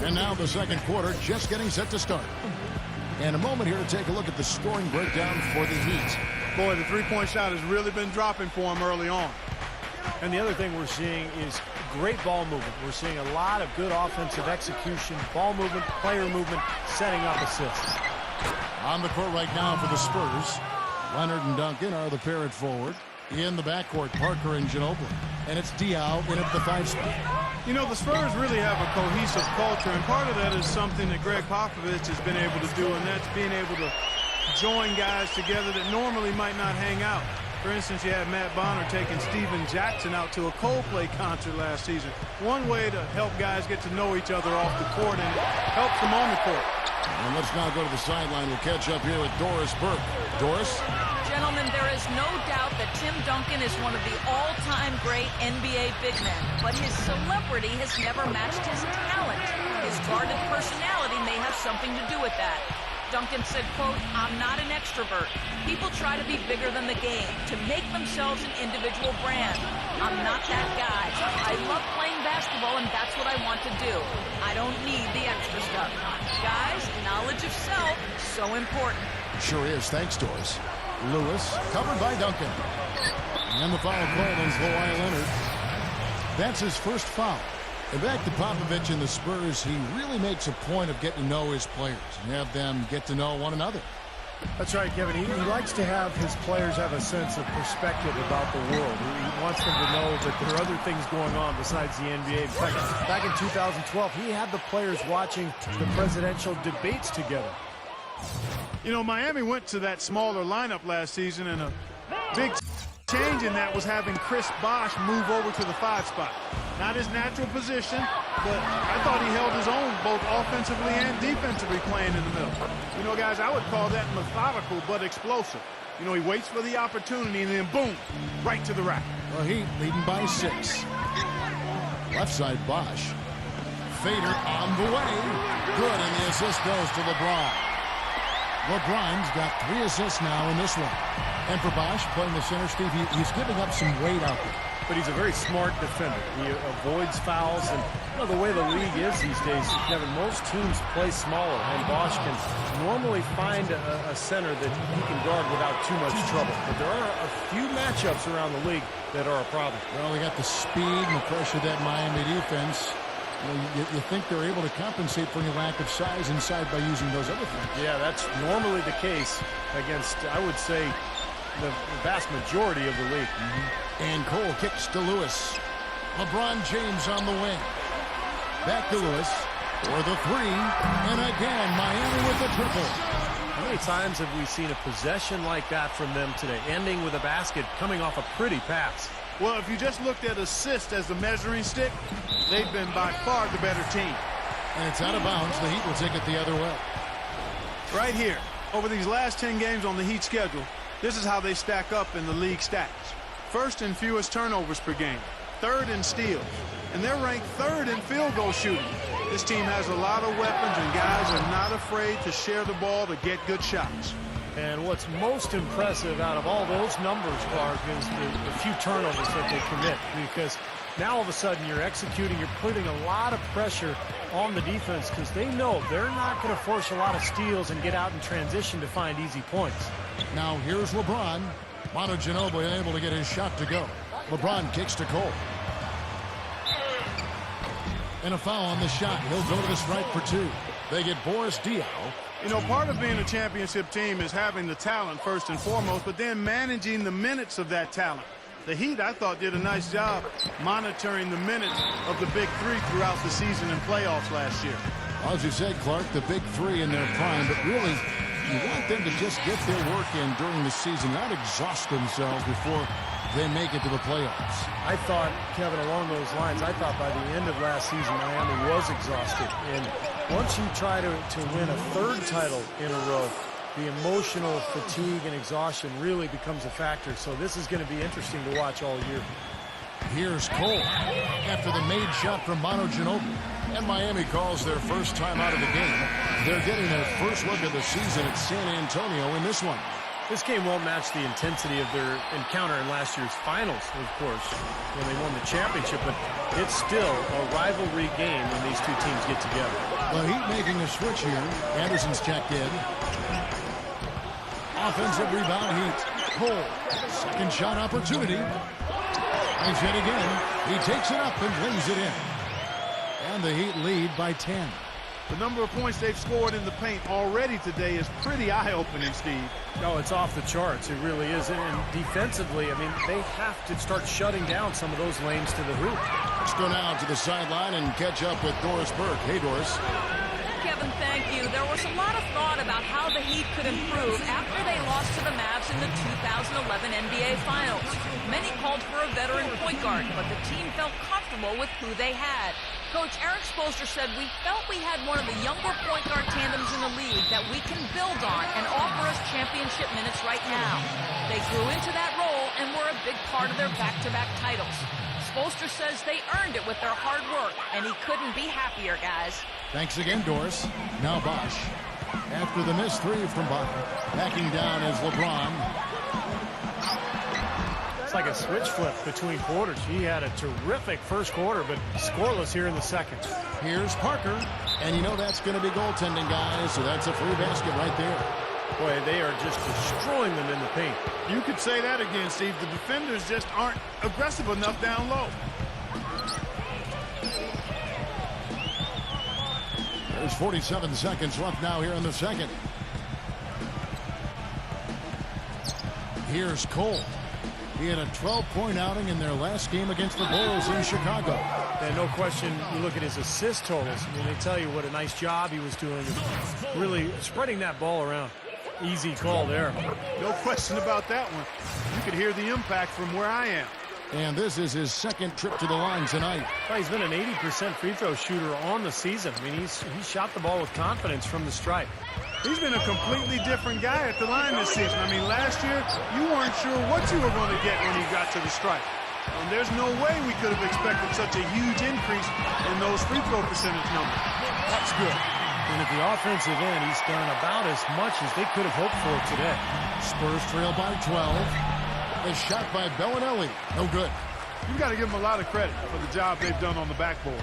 And now the second quarter just getting set to start. And a moment here to take a look at the scoring breakdown for the Heat. Boy, the three-point shot has really been dropping for him early on. And the other thing we're seeing is great ball movement. We're seeing a lot of good offensive execution, ball movement, player movement, setting up assists. On the court right now for the Spurs, Leonard and Duncan are the pair at forward. In the backcourt, Parker and Ginobili. And it's Diaw in at the 5 spot. You know, the Spurs really have a cohesive culture, and part of that is something that Greg Popovich has been able to do, and that's being able to join guys together that normally might not hang out. For instance, you had Matt Bonner taking Steven Jackson out to a Coldplay concert last season. One way to help guys get to know each other off the court, and it helps them on the court. And let's now go to the sideline. We'll catch up here with Doris Burke. Doris? Gentlemen, there is no doubt that Tim Duncan is one of the all-time great NBA big men, but his celebrity has never matched his talent. His guarded personality may have something to do with that. Duncan said, quote, "I'm not an extrovert. People try to be bigger than the game, to make themselves an individual brand. I'm not that guy. I love playing basketball, and that's what I want to do. I don't need the extra stuff." Guys, knowledge of self, so important. Sure is. Thanks, Doris. Lewis, covered by Duncan. And the foul called on Kawhi Leonard. That's his first foul. And back to Popovich and the Spurs, he really makes a point of getting to know his players and have them get to know one another. That's right, Kevin. He likes to have his players have a sense of perspective about the world. He wants them to know that there are other things going on besides the NBA. In fact, back in 2012, he had the players watching the presidential debates together. You know, Miami went to that smaller lineup last season, and a big change in that was having Chris Bosh move over to the 5 spot. Not his natural position, but I thought he held his own both offensively and defensively playing in the middle. You know, guys, I would call that methodical but explosive. You know, he waits for the opportunity and then boom, right to the rack. Well, Heat leading by 6. Left side, Bosh. Fader on the way. Good, and the assist goes to LeBron. LeBron's got 3 assists now in this one. And for Bosh, playing the center, Steve, he's giving up some weight out there. But he's a very smart defender. He avoids fouls, and you know, the way the league is these days, Kevin, most teams play smaller, and Bosh can normally find a center that he can guard without too much trouble. But there are a few matchups around the league that are a problem. Well, they got the speed and the pressure of that Miami defense. You think they're able to compensate for any lack of size inside by using those other things. Yeah, that's normally the case against, I would say, the vast majority of the league. And Cole kicks to Lewis. LeBron James on the wing. Back to Lewis for the 3. And again, Miami with the triple. How many times have we seen a possession like that from them today, ending with a basket coming off a pretty pass? Well, if you just looked at assist as the measuring stick, they've been by far the better team. And it's out of bounds. The Heat will take it the other way. Right here, over these last 10 games on the Heat schedule, this is how they stack up in the league stats. First in fewest turnovers per game, 3rd in steals, and they're ranked 3rd in field goal shooting. This team has a lot of weapons, and guys are not afraid to share the ball to get good shots. And what's most impressive out of all those numbers, Clark, is the few turnovers that they commit. Because now all of a sudden you're executing, you're putting a lot of pressure on the defense because they know they're not going to force a lot of steals and get out in transition to find easy points. Now here's LeBron. Manu Ginobili unable to get his shot to go. LeBron kicks to Cole. And a foul on the shot. He'll go to the strike for 2. They get Boris Diaw. You know, part of being a championship team is having the talent first and foremost, but then managing the minutes of that talent. The Heat, I thought, did a nice job monitoring the minutes of the big 3 throughout the season and playoffs last year. Well, as you said, Clark, the big 3 in their prime, but really, you want them to just get their work in during the season, not exhaust themselves before they make it to the playoffs. I thought, Kevin, along those lines, I thought by the end of last season, Miami was exhausted. And once you try to win a 3rd title in a row, the emotional fatigue and exhaustion really becomes a factor. So this is going to be interesting to watch all year. Here's Cole after the made shot from Manu Ginobili. And Miami calls their first time out of the game. They're getting their first look of the season at San Antonio in this one. This game won't match the intensity of their encounter in last year's finals, of course, when they won the championship, but it's still a rivalry game when these two teams get together. The Heat making a switch here. Anderson's checked in. Offensive rebound, Heat. Cole, second shot opportunity. And yet again, he takes it up and lays it in. And the Heat lead by 10. The number of points they've scored in the paint already today is pretty eye-opening, Steve. No, it's off the charts. It really is. And defensively, I mean, they have to start shutting down some of those lanes to the hoop. Let's go now to the sideline and catch up with Doris Burke. Hey, Doris. Kevin, thank you. There was a lot of thought about how the Heat could improve after they lost to the Mavs in the 2011 NBA Finals. Many called for a veteran point guard, but the team felt comfortable with who they had. Coach Eric Spoelstra said, "We felt we had one of the younger point guard tandems in the league that we can build on and offer us championship minutes right now." They grew into that role and were a big part of their back-to-back titles. Spoelstra says they earned it with their hard work, and he couldn't be happier, guys. Thanks again, Doris. Now Bosh. After the missed three from Bosh, backing down is LeBron. It's like a switch flip between quarters. He had a terrific first quarter, but scoreless here in the second. Here's Parker. And you know that's going to be goaltending, guys, so that's a free basket right there. Boy, they are just destroying them in the paint. You could say that again, Steve. The defenders just aren't aggressive enough down low. There's 47 seconds left now here in the second. Here's Cole. He had a 12-point outing in their last game against the Bulls in Chicago. And no question, you look at his assist totals. I mean, they tell you what a nice job he was doing of really spreading that ball around. Easy call there. No question about that one. You could hear the impact from where I am. And this is his second trip to the line tonight. Well, he's been an 80% free throw shooter on the season. I mean, he shot the ball with confidence from the stripe. He's been a completely different guy at the line this season. I mean, last year, you weren't sure what you were going to get when you got to the stripe. And there's no way we could have expected such a huge increase in those free throw percentage numbers. That's good. And at the offensive end, he's done about as much as they could have hoped for today. Spurs trail by 12. A shot by Bellinelli. No good. You've got to give them a lot of credit for the job they've done on the backboard.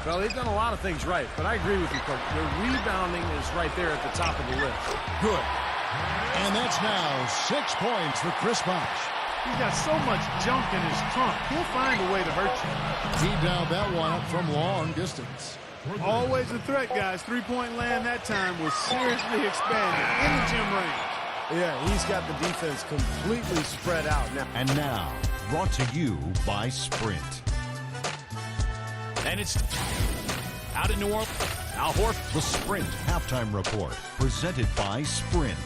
Well, they've done a lot of things right, but I agree with you, Coach. Their rebounding is right there at the top of the list. Good. And that's now 6 points for Chris Bosh. He's got so much junk in his trunk. He'll find a way to hurt you. He dialed that one up from long distance. Always a threat, guys. Three-point land that time was seriously expanded in the gym range. Yeah, he's got the defense completely spread out now. And now, brought to you by Sprint. And it's out in New Orleans. Al Horford. The Sprint Halftime Report, presented by Sprint.